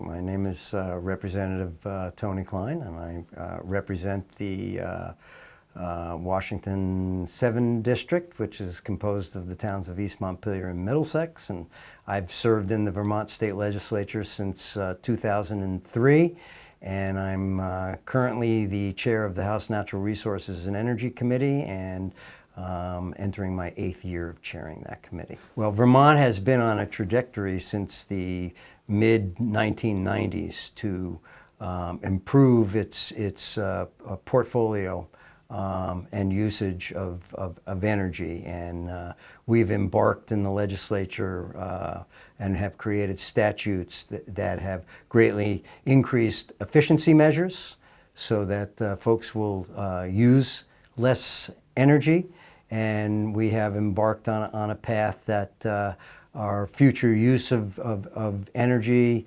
My name is Representative Tony Klein, and I represent the Washington 7 District, which is composed of the towns of East Montpelier and Middlesex. And I've served in the Vermont State Legislature since 2003, and I'm currently the chair of the House Natural Resources and Energy Committee, and entering my 8th year of chairing that committee. Well, Vermont has been on a trajectory since the mid-1990s to improve its portfolio and usage of energy. And we've embarked in the legislature and have created statutes that have greatly increased efficiency measures so that folks will use less energy. And we have embarked on a path that our future use of energy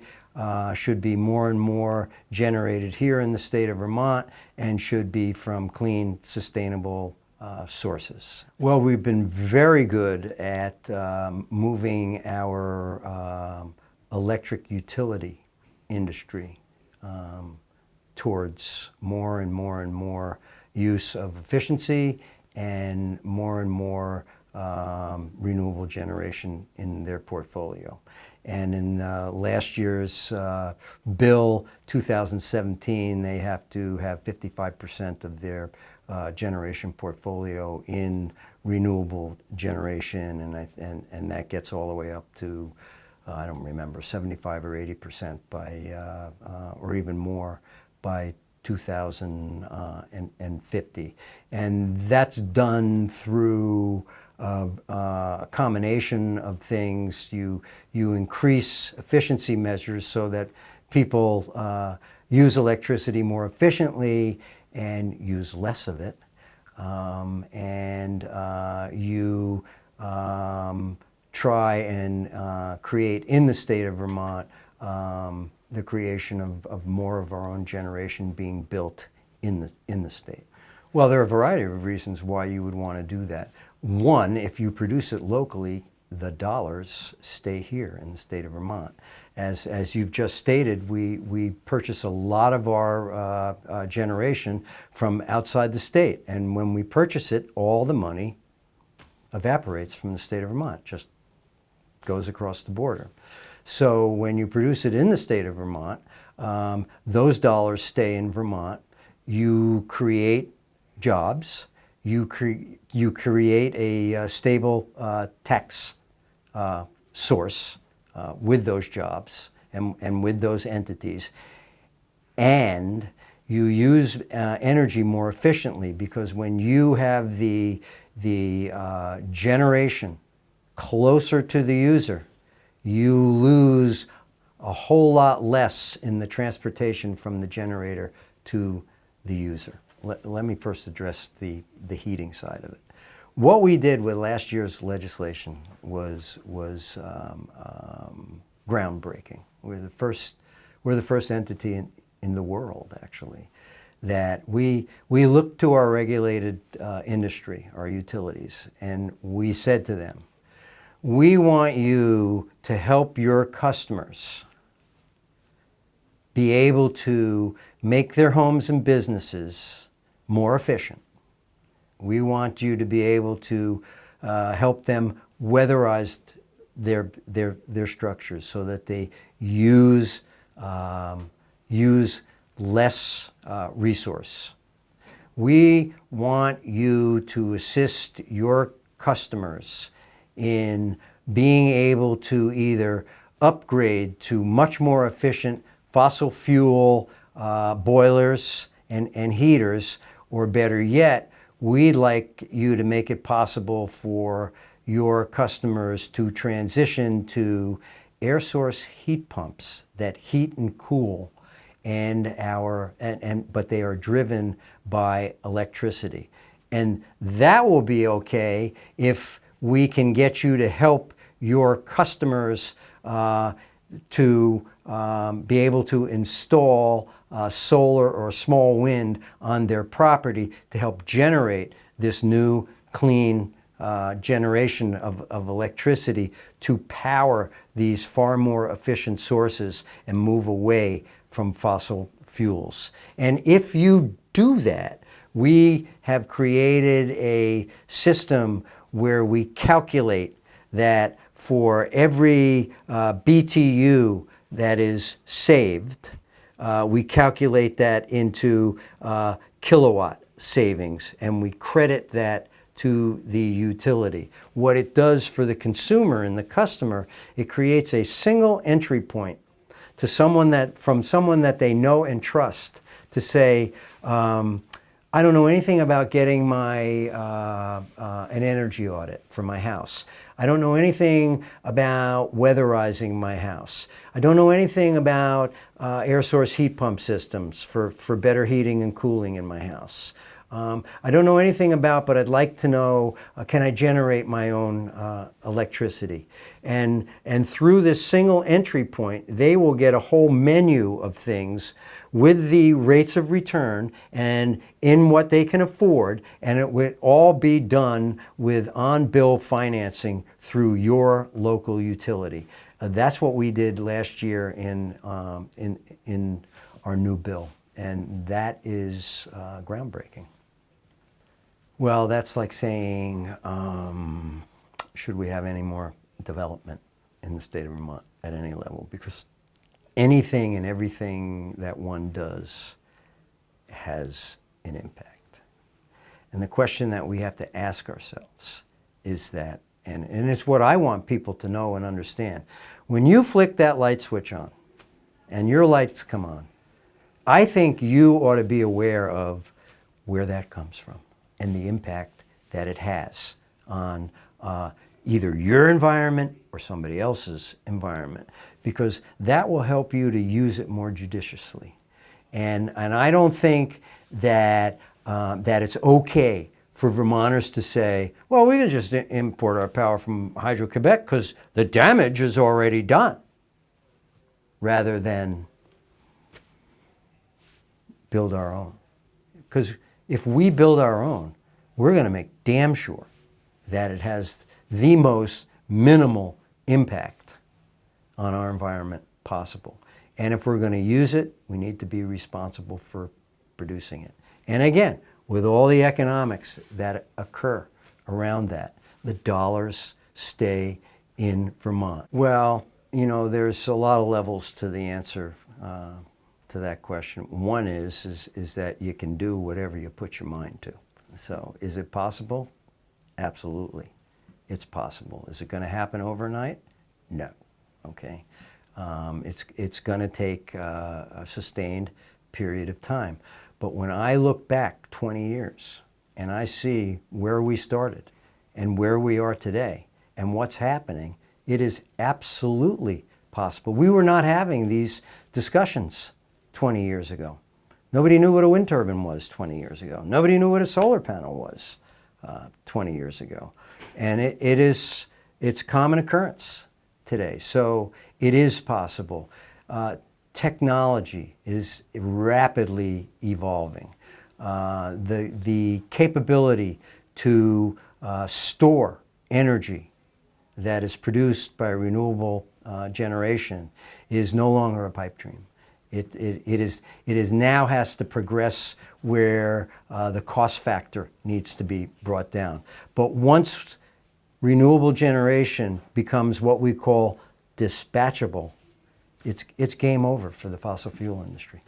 should be more and more generated here in the state of Vermont and should be from clean, sustainable sources. Well, we've been very good at moving our electric utility industry towards more and more use of efficiency and more renewable generation in their portfolio. And in last year's bill 2017, they have to have 55% of their generation portfolio in renewable generation, and that gets all the way up to I don't remember, 75 or 80% by or even more by 2050. And that's done through a combination of things. You increase efficiency measures so that people use electricity more efficiently and use less of it. You try and create in the state of Vermont the creation of more of our own generation being built in the state. Well, there are a variety of reasons why you would want to do that. One, if you produce it locally, the dollars stay here in the state of Vermont. As you've just stated, we purchase a lot of our generation from outside the state, and when we purchase it, all the money evaporates from the state of Vermont, just goes across the border. So when you produce it in the state of Vermont, those dollars stay in Vermont. You create jobs. You create a stable tax source with those jobs and with those entities. And you use energy more efficiently, because when you have the generation closer to the user, you lose a whole lot less in the transportation from the generator to the user. Let me first address the heating side of it. What we did with last year's legislation was groundbreaking. We're the first entity in the world, actually, that we looked to our regulated industry, our utilities, and we said to them, we want you to help your customers be able to make their homes and businesses more efficient. We want you to be able to help them weatherize their structures so that they use less resource. We want you to assist your customers in being able to either upgrade to much more efficient fossil fuel boilers and heaters, or better yet, we'd like you to make it possible for your customers to transition to air source heat pumps that heat and cool, but they are driven by electricity. And that will be okay if we can get you to help your customers to be able to install solar or small wind on their property to help generate this new clean generation of electricity to power these far more efficient sources and move away from fossil fuels. And if you do that, we have created a system where we calculate that for every BTU that is saved, we calculate that into kilowatt savings, and we credit that to the utility. What it does for the consumer and the customer, it creates a single entry point to someone that they know and trust to say, I don't know anything about getting my an energy audit for my house. I don't know anything about weatherizing my house. I don't know anything about air source heat pump systems for better heating and cooling in my house. I don't know anything about, but I'd like to know, can I generate my own electricity? And through this single entry point, they will get a whole menu of things with the rates of return and in what they can afford, and it would all be done with on-bill financing through your local utility. That's what we did last year in our new bill, and that is groundbreaking. Well, that's like saying, should we have any more development in the state of Vermont at any level? Because anything and everything that one does has an impact. And the question that we have to ask ourselves is that, and it's what I want people to know and understand, when you flick that light switch on and your lights come on, I think you ought to be aware of where that comes from and the impact that it has on either your environment or somebody else's environment, because that will help you to use it more judiciously. And I don't think that, that it's okay for Vermonters to say, well, we can just import our power from Hydro-Quebec because the damage is already done, rather than build our own. Because if we build our own, we're going to make damn sure that it has the most minimal impact on our environment possible. And if we're going to use it, we need to be responsible for producing it. And again, with all the economics that occur around that, the dollars stay in Vermont. Well, you know, there's a lot of levels to the answer to that question. One is that you can do whatever you put your mind to. So is it possible? Absolutely. It's possible. Is it going to happen overnight? No. Okay. It's going to take a sustained period of time. But when I look back 20 years and I see where we started and where we are today and what's happening, it is absolutely possible. We were not having these discussions 20 years ago. Nobody knew what a wind turbine was 20 years ago. Nobody knew what a solar panel was 20 years ago. And it's common occurrce today. So it is possible. Technology is rapidly evolving. The capability to store energy that is produced by renewable generation is no longer a pipe dream. It now has to progress where the cost factor needs to be brought down. But once renewable generation becomes what we call dispatchable, it's game over for the fossil fuel industry.